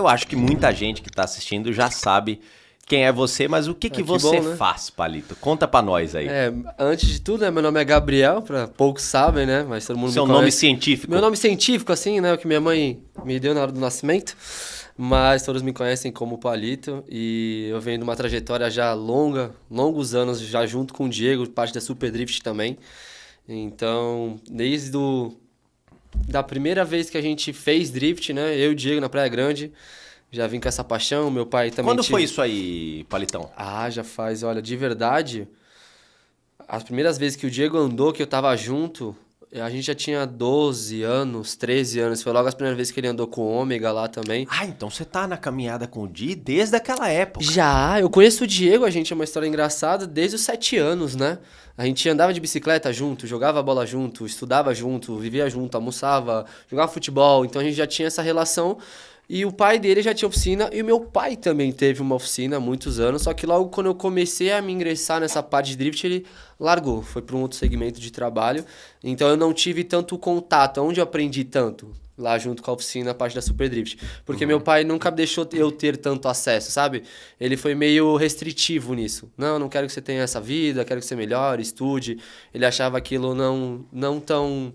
Eu acho que muita gente que tá assistindo já sabe quem é você, mas o que você bom, né? faz, Palito? Conta pra nós aí. Antes de tudo, né, meu nome é Gabriel, poucos sabem, né, mas todo mundo Seu me nome conhece. científico? Meu nome científico, assim, né, o que minha mãe me deu na hora do nascimento, mas todos me conhecem como Palito, e eu venho de uma trajetória já longa, longos anos, já junto com o Diego, parte da Super Drift também. Então, da primeira vez que a gente fez drift, né, eu e o Diego na Praia Grande, já vim com essa paixão, meu pai também Quando foi isso aí, Palitão? já faz, olha, de verdade, as primeiras vezes que o Diego andou, que eu tava junto, a gente já tinha 12 anos, 13 anos, foi logo as primeiras vezes que ele andou com o Ômega lá também. Ah, então você tá na caminhada com o Di desde aquela época. Já, eu conheço o Diego, a gente é uma história engraçada, desde os 7 anos, né? A gente andava de bicicleta junto, jogava bola junto, estudava junto, vivia junto, almoçava, jogava futebol, então a gente já tinha essa relação. E o pai dele já tinha oficina, e o meu pai também teve uma oficina há muitos anos, só que logo quando eu comecei a me ingressar nessa parte de drift, ele largou, foi para um outro segmento de trabalho, então eu não tive tanto contato, onde eu aprendi tanto? Lá junto com a oficina, a parte da Super Drift. Porque meu pai nunca deixou eu ter tanto acesso, sabe? Ele foi meio restritivo nisso. Não quero que você tenha essa vida, quero que você melhore, estude. Ele achava aquilo não tão...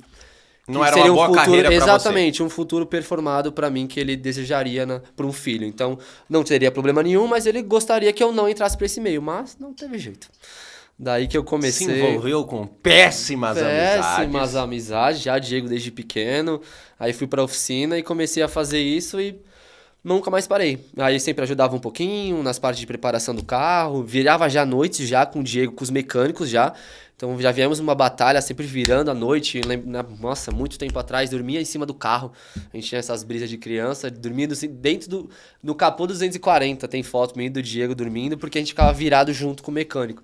Não era uma boa carreira pra você. Exatamente, um futuro performado pra mim que ele desejaria pra um filho. Então, não teria problema nenhum, mas ele gostaria que eu não entrasse pra esse meio. Mas não teve jeito. Daí que eu comecei... Se envolveu com péssimas amizades, já Diego desde pequeno. Aí fui pra oficina e comecei a fazer isso e nunca mais parei. Aí sempre ajudava um pouquinho nas partes de preparação do carro, virava já à noite já com o Diego, com os mecânicos já. Então já viemos numa batalha, sempre virando à noite. Nossa, muito tempo atrás, dormia em cima do carro. A gente tinha essas brisas de criança, dormindo assim, dentro do capô 240. Tem foto minha do Diego dormindo, porque a gente ficava virado junto com o mecânico.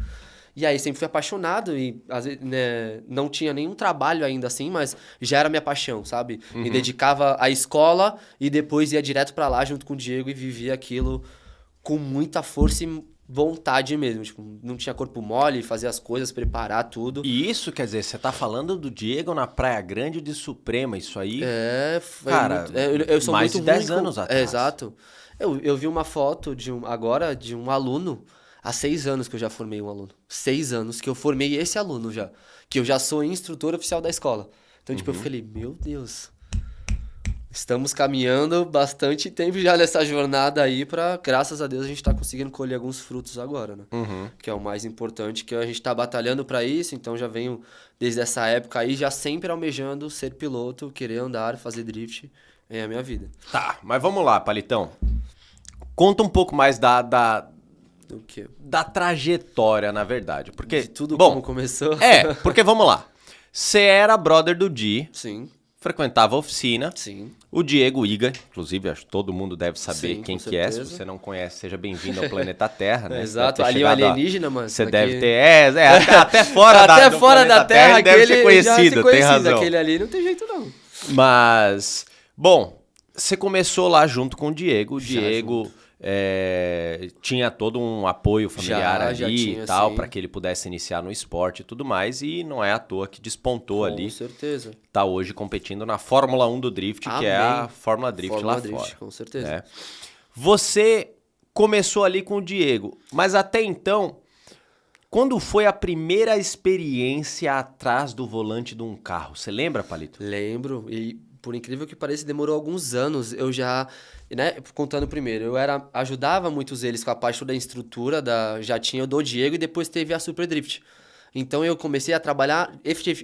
E aí sempre fui apaixonado e às vezes, né, não tinha nenhum trabalho ainda assim, mas já era minha paixão, sabe? Me dedicava à escola e depois ia direto pra lá junto com o Diego e vivia aquilo com muita força e vontade mesmo. Tipo, não tinha corpo mole, fazia as coisas, preparar tudo. E isso, quer dizer, você tá falando do Diego na Praia Grande de Suprema, isso aí... Foi cara, muito, eu sou mais muito de 10 anos atrás. Exato. Eu vi uma foto de um aluno. Há 6 anos que eu já formei um aluno. 6 anos que eu formei esse aluno já. Que eu já sou instrutor oficial da escola. Então, tipo, eu falei, meu Deus. Estamos caminhando bastante tempo já nessa jornada aí graças a Deus, a gente tá conseguindo colher alguns frutos agora, né? Que é o mais importante, que a gente tá batalhando pra isso. Então, já venho desde essa época aí, já sempre almejando ser piloto, querer andar, fazer drift. É a minha vida. Tá, mas vamos lá, Palitão. Conta um pouco mais O quê? da trajetória, na verdade. Porque, De tudo bom, como começou? Porque vamos lá. Você era brother do Di, Sim, frequentava a oficina. sim. O Diego Iga, inclusive, acho que todo mundo deve saber Sim, quem com que é. Se certeza. você não conhece, seja bem-vindo ao planeta Terra, né? Exato, ali é um alienígena, mano. Você Aqui... deve ter... até fora até fora da Terra, ele deve ser já conhecido, tem razão. Aquele ali não tem jeito, não. Mas, bom, você começou lá junto com o Diego. O Já Diego tinha todo um apoio familiar já ali tinha, e tal, sim. para que ele pudesse iniciar no esporte e tudo mais. E não é à toa que despontou ali. Com certeza. Tá hoje competindo na Fórmula 1 do Drift, que é a Fórmula Drift lá fora. Com certeza. Né? Você começou ali com o Diego, mas até então, quando foi a primeira experiência atrás do volante de um carro? Você lembra, Palito? Lembro, e por incrível que pareça, demorou alguns anos. Eu já, né, contando primeiro, ajudava muitos eles com a parte da estrutura, já tinha o do Diego e depois teve a Super Drift. Então eu comecei a trabalhar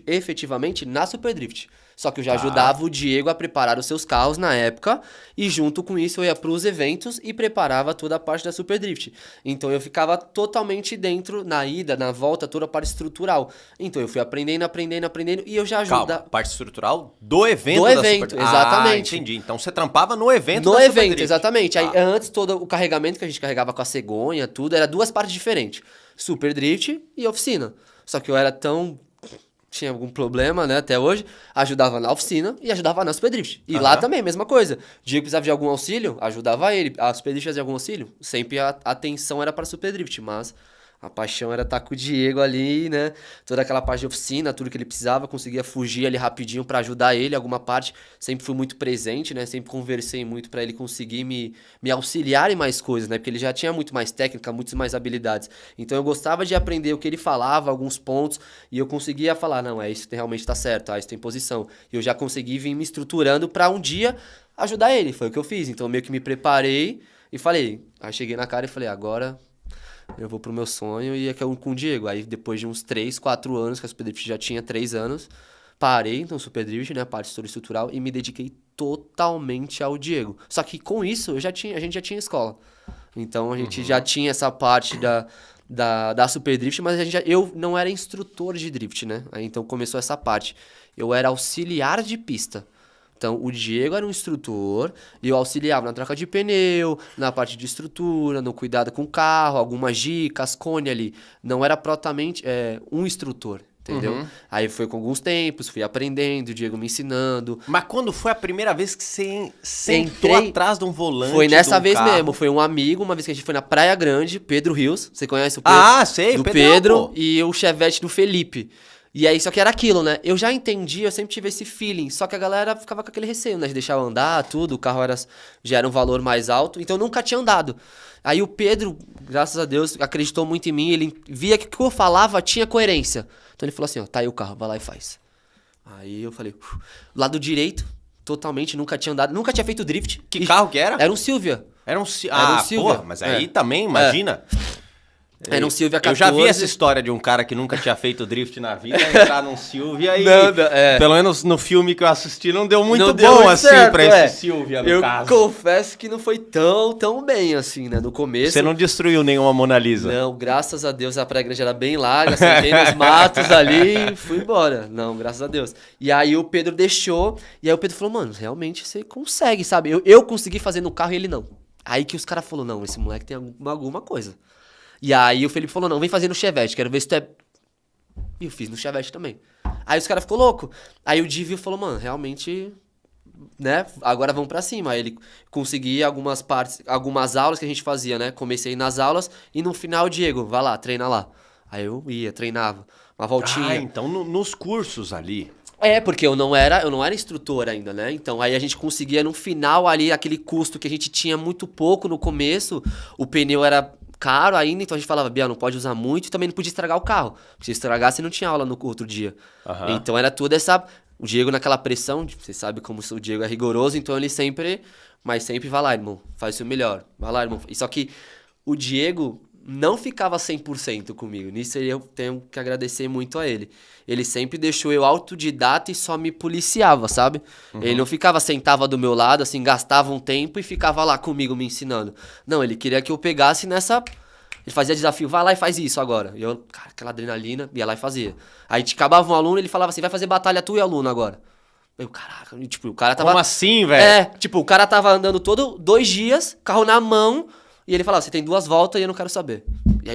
efetivamente na Super Drift. Só que eu já ajudava o Diego a preparar os seus carros na época e junto com isso eu ia para os eventos e preparava toda a parte da Super Drift. Então eu ficava totalmente dentro, na ida, na volta, toda a parte estrutural. Então eu fui aprendendo e eu já ajudava... Calma, parte estrutural do evento Do da evento, Super... exatamente. entendi. Então você trampava no evento No da Super evento, Drift. exatamente. Aí antes todo o carregamento que a gente carregava com a cegonha, tudo, era 2 partes diferentes. Super Drift e oficina. Só que eu era tão... Tinha algum problema, né, até hoje. Ajudava na oficina e ajudava na Super Drift. E lá também, mesma coisa. Diego precisava de algum auxílio, ajudava ele. A Super Drift fazia algum auxílio. Sempre a atenção era para Super Drift, mas A paixão era estar com o Diego ali, né? Toda aquela parte de oficina, tudo que ele precisava, conseguia fugir ali rapidinho pra ajudar ele, alguma parte. Sempre fui muito presente, né? Sempre conversei muito pra ele conseguir me auxiliar em mais coisas, né? Porque ele já tinha muito mais técnica, muitas mais habilidades. Então eu gostava de aprender o que ele falava, alguns pontos, e eu conseguia falar, não, é isso que realmente tá certo, isso tem posição. E eu já consegui vir me estruturando pra um dia ajudar ele. Foi o que eu fiz. Então meio que me preparei e falei. Aí cheguei na cara e falei, agora eu vou pro meu sonho e é que é com o Diego. Aí depois de uns 3, 4 anos, que a Superdrift já tinha 3 anos, parei no Superdrift, né, a parte estrutural, e me dediquei totalmente ao Diego. Só que com isso a gente já tinha escola. Então a gente já tinha essa parte da Superdrift, mas eu não era instrutor de drift, né? Aí então começou essa parte. Eu era auxiliar de pista. Então, o Diego era um instrutor e eu auxiliava na troca de pneu, na parte de estrutura, no cuidado com o carro, algumas dicas, cone ali. Não era propriamente um instrutor, entendeu? Aí foi com alguns tempos, fui aprendendo, o Diego me ensinando. Mas quando foi a primeira vez que você sentou atrás de um volante? Foi nessa vez carro? mesmo, foi um amigo, uma vez que a gente foi na Praia Grande, Pedro Rios, você conhece o Pedro? Ah, sei, do Pedrão, Pedro pô. e o Chevette do Felipe. E aí, só que era aquilo, né? Eu já entendi, eu sempre tive esse feeling. Só que a galera ficava com aquele receio, né? De deixar eu andar, tudo. O carro já era um valor mais alto. Então, eu nunca tinha andado. Aí, o Pedro, graças a Deus, acreditou muito em mim. Ele via que o que eu falava tinha coerência. Então, ele falou assim, ó, tá aí o carro, vai lá e faz. Aí, eu falei, lado direito, totalmente, nunca tinha andado. Nunca tinha feito drift. Que carro que era? Era um Silvia. Era um Silvia. Silvia. Mas aí também, imagina... Era um Silvia 14. Eu já vi essa história de um cara que nunca tinha feito drift na vida, entrar num Silvia e... Pelo menos no filme que eu assisti, não deu muito bom assim certo, pra esse Silvia, no caso. Eu confesso que não foi tão bem assim, né? No começo... Você não destruiu nenhuma Mona Lisa? Não, graças a Deus a Praia Grande era bem larga, sentei nos matos ali e fui embora. Não, graças a Deus. E aí o Pedro deixou, e aí o Pedro falou, mano, realmente você consegue, sabe? Eu consegui fazer no carro e ele não. Aí que os caras falaram, não, esse moleque tem alguma coisa. E aí o Felipe falou, não, vem fazer no Chevette, quero ver se tu é... E eu fiz no Chevette também. Aí os caras ficou louco. Aí o Divio falou, mano, realmente, né, agora vamos pra cima. Aí ele conseguia algumas partes, algumas aulas que a gente fazia, né, comecei nas aulas e no final, Diego, vai lá, treina lá. Aí eu ia, treinava, uma voltinha. Ah, então nos cursos ali... Porque eu não era instrutor ainda, né? Então aí a gente conseguia no final ali, aquele custo que a gente tinha muito pouco no começo, o pneu era... caro ainda, então a gente falava, Bia, não pode usar muito e também não podia estragar o carro. Porque se estragasse, não tinha aula no outro dia. Então era toda essa... O Diego naquela pressão, você sabe como o Diego é rigoroso, então ele sempre... Mas sempre, vai lá, irmão, faz o seu melhor. Vai lá, irmão. E só que o Diego não ficava 100% comigo. Nisso eu tenho que agradecer muito a ele. Ele sempre deixou eu autodidata e só me policiava, sabe? Ele não ficava, sentava do meu lado, assim, gastava um tempo e ficava lá comigo me ensinando. Não, ele queria que eu pegasse nessa... Ele fazia desafio, vai lá e faz isso agora. E eu, cara, aquela adrenalina, ia lá e fazia. Aí acabava um aluno, ele falava assim, vai fazer batalha tu e aluno agora. Eu, caraca, tipo, o cara tava... Como assim, velho? Tipo, o cara tava andando 2 dias, carro na mão... E ele falava, você tem 2 voltas e eu não quero saber. E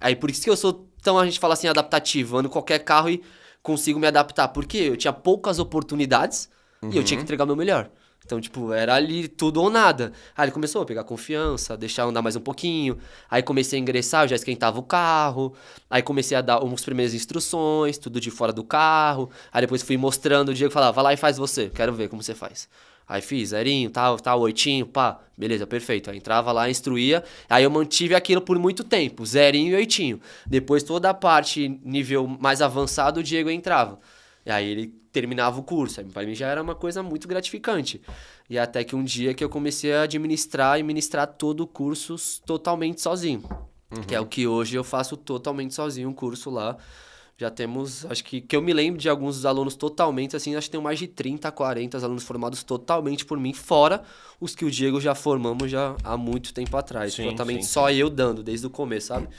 aí por isso que eu sou tão, a gente fala assim, adaptativo. Ando em qualquer carro e consigo me adaptar. Porque eu tinha poucas oportunidades e eu tinha que entregar o meu melhor. Então, tipo, era ali tudo ou nada. Aí ele começou a pegar confiança, deixar eu andar mais um pouquinho. Aí comecei a ingressar, eu já esquentava o carro. Aí comecei a dar umas primeiras instruções, tudo de fora do carro. Aí depois fui mostrando, o Diego falava, vai lá e faz você, quero ver como você faz. Aí fiz, zerinho, tal, 8, pá, beleza, perfeito. Aí entrava lá, instruía, aí eu mantive aquilo por muito tempo, 0 e 8. Depois toda a parte, nível mais avançado, o Diego entrava. E aí ele terminava o curso, aí pra mim já era uma coisa muito gratificante. E até que um dia que eu comecei a administrar e ministrar todo o curso totalmente sozinho. Que é o que hoje eu faço totalmente sozinho, um curso lá. Já temos, acho que eu me lembro de alguns alunos totalmente, assim, acho que tenho mais de 30, 40 alunos formados totalmente por mim, fora os que o Diego já formamos já há muito tempo atrás. Totalmente só eu dando, desde o começo, sabe?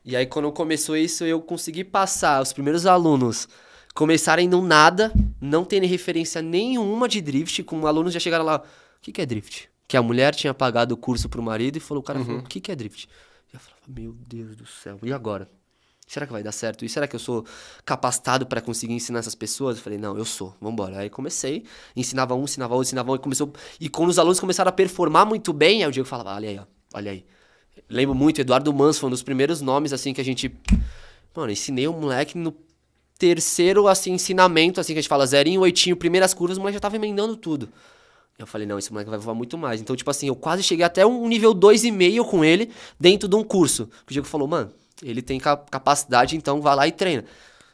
E aí, quando começou isso, eu consegui passar os primeiros alunos começarem no nada, não terem referência nenhuma de drift, com alunos já chegaram lá, o que é drift? Que a mulher tinha pagado o curso pro marido e falou, o cara falou, o que é drift? E eu falava, meu Deus do céu, e agora? Será que vai dar certo? E será que eu sou capacitado para conseguir ensinar essas pessoas? Eu falei, não, eu sou, vambora. Aí comecei, ensinava um, e começou... E quando os alunos começaram a performar muito bem, aí o Diego falava, olha aí, ó, olha aí. Lembro muito, Eduardo Manso foi um dos primeiros nomes, assim, que a gente... Mano, ensinei o moleque no terceiro, assim, ensinamento, assim, que a gente fala 0, 8, primeiras curvas, o moleque já tava emendando tudo. Eu falei, não, esse moleque vai voar muito mais. Então, tipo assim, eu quase cheguei até um nível 2,5 com ele dentro de um curso. O Diego falou, mano, ele tem capacidade, então vai lá e treina.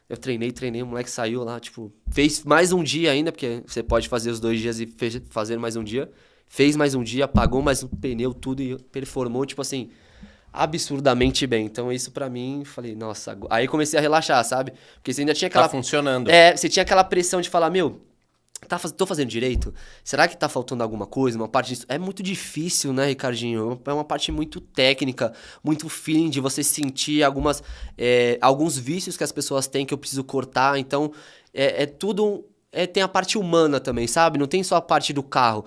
Eu treinei, o moleque saiu lá, tipo, fez mais um dia ainda, porque você pode fazer os 2 dias e fazer mais um dia. Fez mais um dia, pagou mais um pneu, tudo, e performou, tipo assim, absurdamente bem. Então, isso pra mim, falei, nossa, aí comecei a relaxar, sabe? Porque você ainda tinha aquela... Tá funcionando. Você tinha aquela pressão de falar, meu, tô fazendo direito? Será que tá faltando alguma coisa? Uma parte disso? É muito difícil, né, Ricardinho? É uma parte muito técnica, muito feeling de você sentir alguns vícios que as pessoas têm que eu preciso cortar. Então, tudo... tem a parte humana também, sabe? Não tem só a parte do carro.